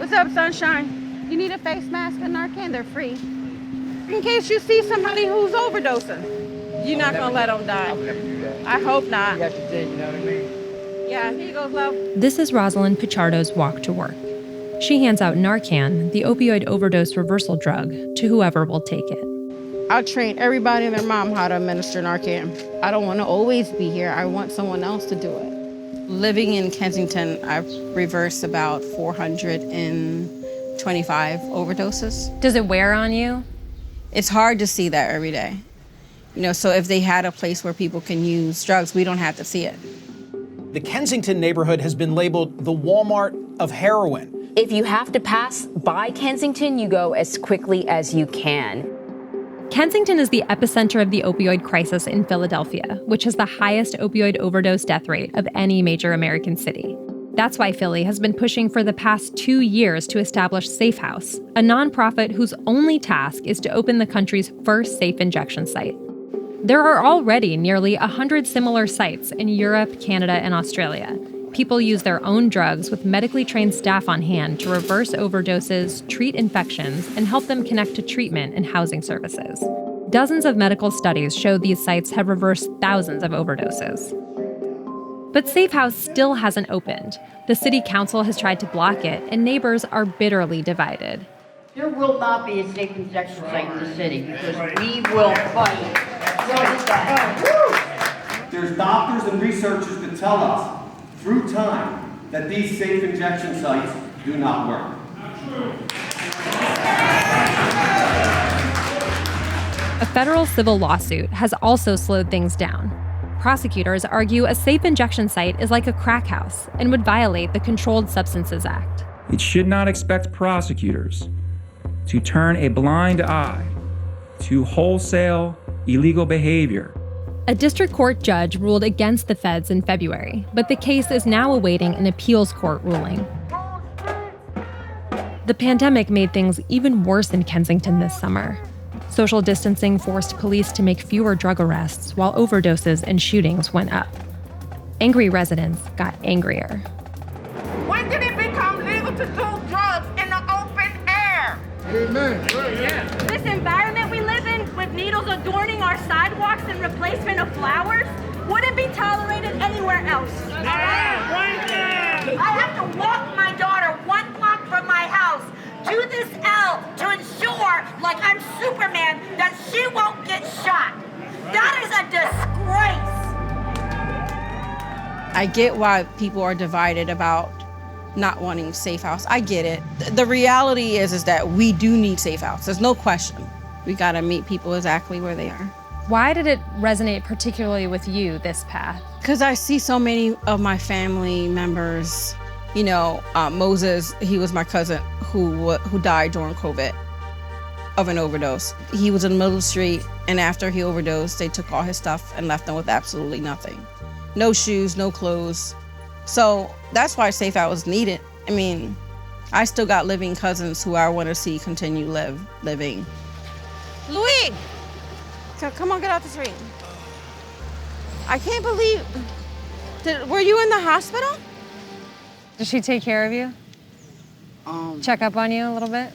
What's up, sunshine? You need a face mask and Narcan? They're free. In case you see somebody who's overdosing, you're not gonna let them die. I would never do that. I hope not. You have to think, you know what I mean? Yeah, here you go, love. This is Rosalind Pichardo's walk to work. She hands out Narcan, the opioid overdose reversal drug, to whoever will take it. I'll train everybody and their mom how to administer Narcan. I don't want to always be here. I want someone else to do it. Living in Kensington, I've reversed about 425 overdoses. Does it wear on you? It's hard to see that every day. So if they had a place where people can use drugs, we don't have to see it. The Kensington neighborhood has been labeled the Walmart of heroin. If you have to pass by Kensington, you go as quickly as you can. Kensington is the epicenter of the opioid crisis in Philadelphia, which has the highest opioid overdose death rate of any major American city. That's why Philly has been pushing for the past 2 years to establish Safe House, a nonprofit whose only task is to open the country's first safe injection site. There are already nearly 100 similar sites in Europe, Canada, and Australia. People use their own drugs with medically trained staff on hand to reverse overdoses, treat infections, and help them connect to treatment and housing services. Dozens of medical studies show these sites have reversed thousands of overdoses. But Safe House still hasn't opened. The city council has tried to block it, and neighbors are bitterly divided. There will not be a safe injection site in the city because we will fight. There's doctors and researchers that tell us through time that these safe injection sites do not work. A federal civil lawsuit has also slowed things down. Prosecutors argue a safe injection site is like a crack house and would violate the Controlled Substances Act. It should not expect prosecutors to turn a blind eye to wholesale illegal behavior. A district court judge ruled against the feds in February, but the case is now awaiting an appeals court ruling. The pandemic made things even worse in Kensington this summer. Social distancing forced police to make fewer drug arrests, while overdoses and shootings went up. Angry residents got angrier. When did it become legal to do drugs in the open air? Amen. Yeah. This environment we live in, with needles adorning our sidewalks in replacement of flowers, wouldn't be tolerated anywhere else. I have to walk my daughter 1 block from my house to this L to ensure, like I'm Superman, that she won't get shot. That is a disgrace. I get why people are divided about not wanting Safe House. I get it. The reality is that we do need Safe House. There's no question. We gotta meet people exactly where they are. Why did it resonate particularly with you, this path? Because I see so many of my family members. Moses, he was my cousin who died during COVID of an overdose. He was in the middle of the street, and after he overdosed, they took all his stuff and left him with absolutely nothing. No shoes, no clothes. So that's why Safe House was needed. I mean, I still got living cousins who I want to see continue living. Louis! Come on, get out the street. I can't believe... Were you in the hospital? Did she take care of you? Check up on you a little bit?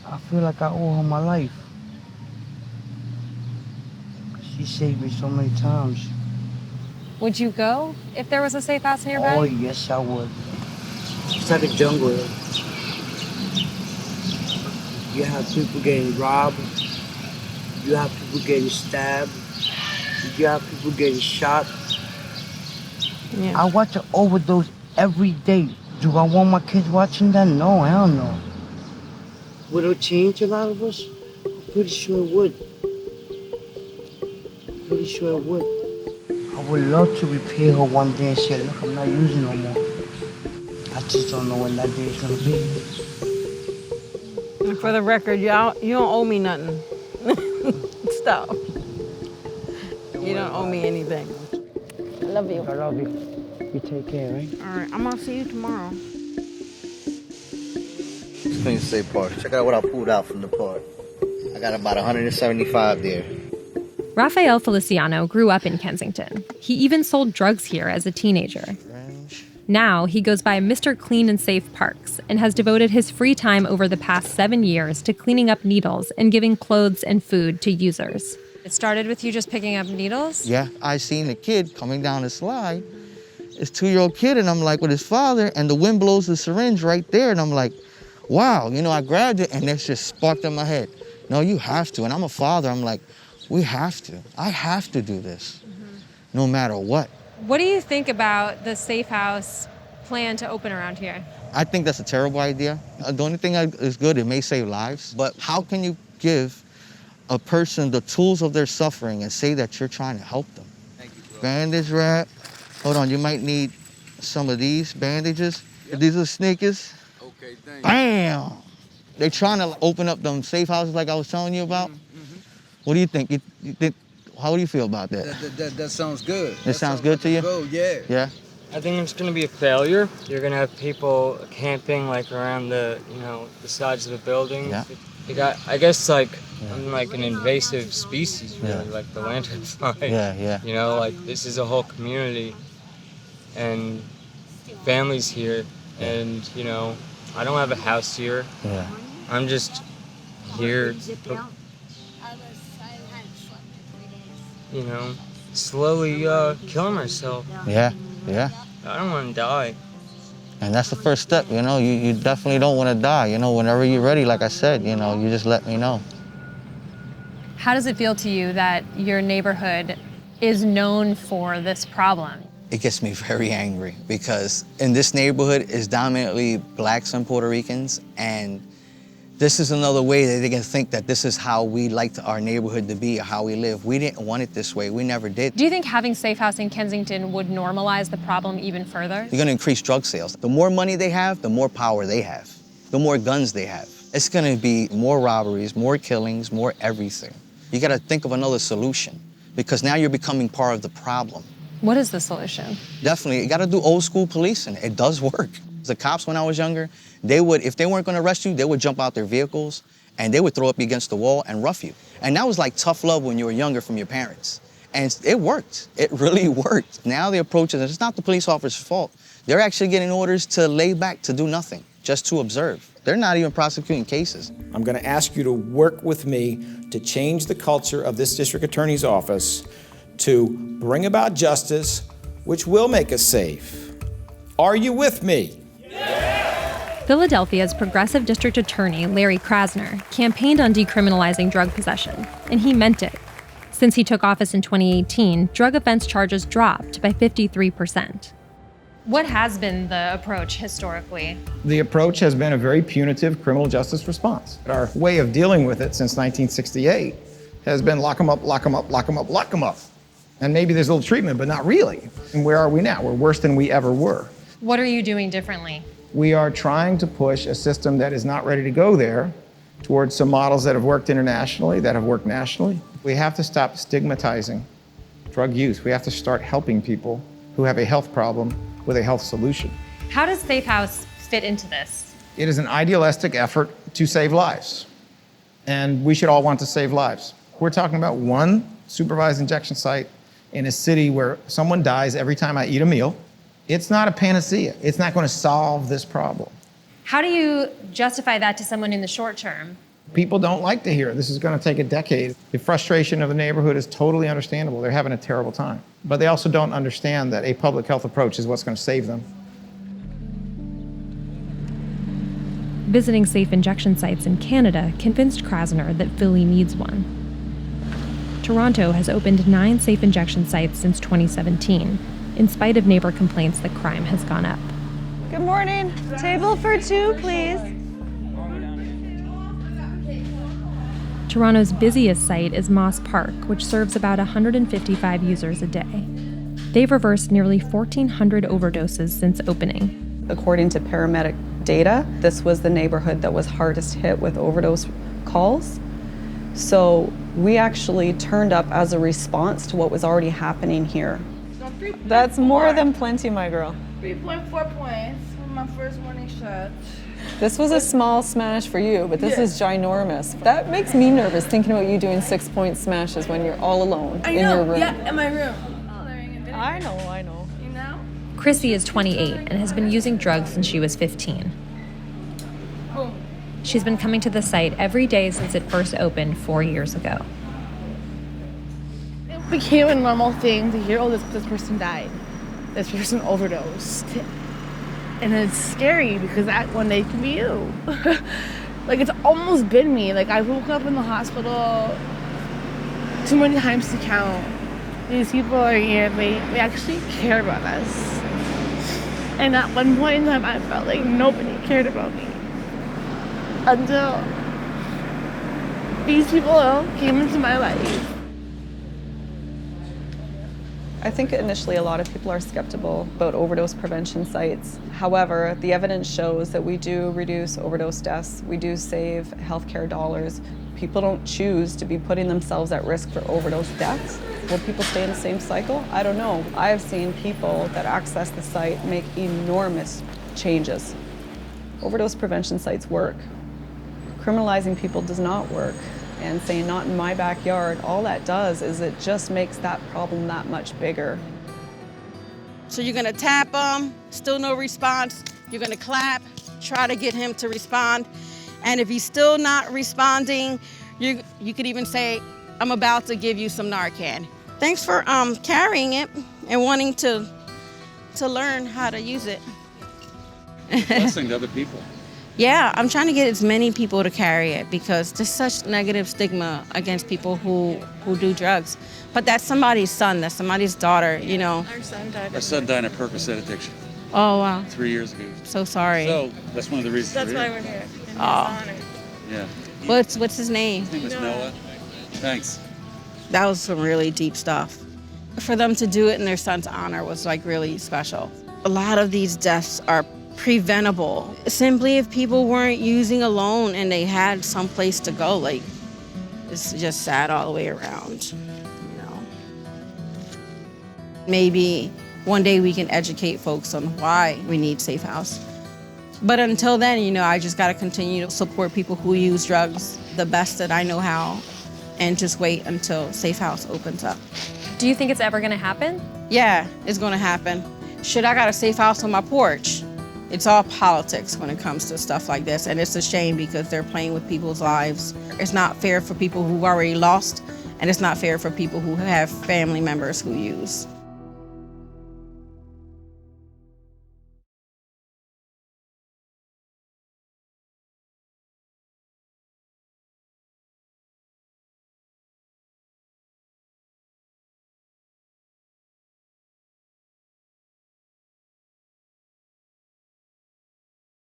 I feel like I owe her my life. She saved me so many times. Would you go if there was a safe house nearby? Oh, yes, I would. It's like a jungle. You have people getting robbed. You have people getting stabbed. You have people getting shot. Yeah. I watch an overdose every day. Do I want my kids watching that? No, hell no. Would it change a lot of us? I'm pretty sure it would. Pretty sure it would. I would love to repay her one day and say, look, I'm not using no more. I just don't know when that day is gonna be. And for the record, you don't owe me nothing. Stop. You don't owe me anything. I love you. I love you. You take care, right? All right, I'm gonna see you tomorrow. Clean State Park. Check out what I pulled out from the park. I got about 175 there. Rafael Feliciano grew up in Kensington. He even sold drugs here as a teenager. Now he goes by Mr. Clean and Safe Parks and has devoted his free time over the past 7 years to cleaning up needles and giving clothes and food to users. It started with you just picking up needles? Yeah, I seen a kid coming down the slide. This 2-year-old kid, and I'm like with his father, and the wind blows the syringe right there, and I'm like, wow, I grabbed it, and it just sparked in my head. No, you have to, and I'm a father, I'm like, we have to. I have to do this, no matter what. What do you think about the Safe House plan to open around here? I think that's a terrible idea. The only thing is good, it may save lives, but how can you give a person the tools of their suffering and say that you're trying to help them? Thank you, bro. Bandage wrap. Hold on, you might need some of these bandages. Yep. These are sneakers. Okay, thank you. Bam! They're trying to open up them safe houses like I was telling you about. What do you think? You think? How do you feel about that? That sounds good. It sounds good to you? Oh, yeah. Yeah? I think it's going to be a failure. You're going to have people camping like around the sides of the buildings. Yeah. I guess I'm like an invasive species, really, like the lanternfly. Yeah. Like this is a whole community and families here, and I don't have a house here. Yeah. I'm just here, slowly killing myself. Yeah. I don't want to die. And that's the first step, you definitely don't want to die. Whenever you're ready, like I said, you just let me know. How does it feel to you that your neighborhood is known for this problem? It gets me very angry because in this neighborhood is dominantly blacks and Puerto Ricans, and this is another way that they can think that this is how we like our neighborhood to be or how we live. We didn't want it this way. We never did. Do you think having Safe House in Kensington would normalize the problem even further? You're gonna increase drug sales. The more money they have, the more power they have. The more guns they have. It's gonna be more robberies, more killings, more everything. You gotta think of another solution because now you're becoming part of the problem. What is the solution? Definitely, you gotta do old school policing. It does work. The cops, when I was younger, if they weren't gonna arrest you, they would jump out their vehicles and they would throw up you against the wall and rough you. And that was like tough love when you were younger from your parents. And it worked. It really worked. Now the approach is, it's not the police officer's fault. They're actually getting orders to lay back, to do nothing, just to observe. They're not even prosecuting cases. I'm gonna ask you to work with me to change the culture of this district attorney's office to bring about justice, which will make us safe. Are you with me? Philadelphia's progressive district attorney, Larry Krasner, campaigned on decriminalizing drug possession, and he meant it. Since he took office in 2018, drug offense charges dropped by 53%. What has been the approach historically? The approach has been a very punitive criminal justice response. Our way of dealing with it since 1968 has been lock them up, lock them up, lock them up, lock them up. And maybe there's a little treatment, but not really. And where are we now? We're worse than we ever were. What are you doing differently? We are trying to push a system that is not ready to go there towards some models that have worked internationally, that have worked nationally. We have to stop stigmatizing drug use. We have to start helping people who have a health problem with a health solution. How does Safe House fit into this? It is an idealistic effort to save lives. And we should all want to save lives. We're talking about one supervised injection site in a city where someone dies every time I eat a meal. It's not a panacea. It's not going to solve this problem. How do you justify that to someone in the short term? People don't like to hear it. This is going to take a decade. The frustration of the neighborhood is totally understandable. They're having a terrible time. But they also don't understand that a public health approach is what's going to save them. Visiting safe injection sites in Canada convinced Krasner that Philly needs one. Toronto has opened 9 safe injection sites since 2017, in spite of neighbor complaints that crime has gone up. Good morning. Table for 2, please. Toronto's busiest site is Moss Park, which serves about 155 users a day. They've reversed nearly 1,400 overdoses since opening. According to paramedic data, this was the neighborhood that was hardest hit with overdose calls. So we actually turned up as a response to what was already happening here. That's more than plenty, my girl. 3.4 points for my first morning shot. This was a small smash for you, but this is ginormous. That makes me nervous thinking about you doing 6-point smashes when you're all alone in your room. Yeah, in my room. I know. You know? Chrissy is 28 and has been using drugs since she was 15. She's been coming to the site every day since it first opened 4 years ago. It became a normal thing to hear, oh, this person died. This person overdosed. And it's scary because that one day can be you. Like, it's almost been me. Like, I woke up in the hospital too many times to count. These people are here, they actually care about us. And at one point in time, I felt like nobody cared about me. Until these people came into my life. I think initially a lot of people are skeptical about overdose prevention sites. However, the evidence shows that we do reduce overdose deaths, we do save healthcare dollars. People don't choose to be putting themselves at risk for overdose deaths. Will people stay in the same cycle? I don't know. I have seen people that access the site make enormous changes. Overdose prevention sites work. Criminalizing people does not work. And saying not in my backyard, all that does is it just makes that problem that much bigger. So you're gonna tap him, still no response. You're gonna clap, try to get him to respond. And if he's still not responding, you could even say, I'm about to give you some Narcan. Thanks for carrying it and wanting to learn how to use it. Blessing to other people. Yeah, I'm trying to get as many people to carry it because there's such negative stigma against people who do drugs. But that's somebody's son, that's somebody's daughter, you know. Our son died of Percocet addiction. Oh, wow. 3 years ago. So sorry. So that's one of the reasons That's we're why here. we're here. In his Oh. honor. Yeah. What's his name? His name is Noah. Thanks. That was some really deep stuff. For them to do it in their son's honor was like really special. A lot of these deaths are preventable. Simply if people weren't using alone and they had some place to go, like, it's just sad all the way around, you know. Maybe one day we can educate folks on why we need Safe House. But until then, you know, I just gotta continue to support people who use drugs the best that I know how and just wait until Safe House opens up. Do you think it's ever gonna happen? Yeah, it's gonna happen. Shit, I got a safe house on my porch. It's all politics when it comes to stuff like this, and it's a shame because they're playing with people's lives. It's not fair for people who've already lost, and it's not fair for people who have family members who use.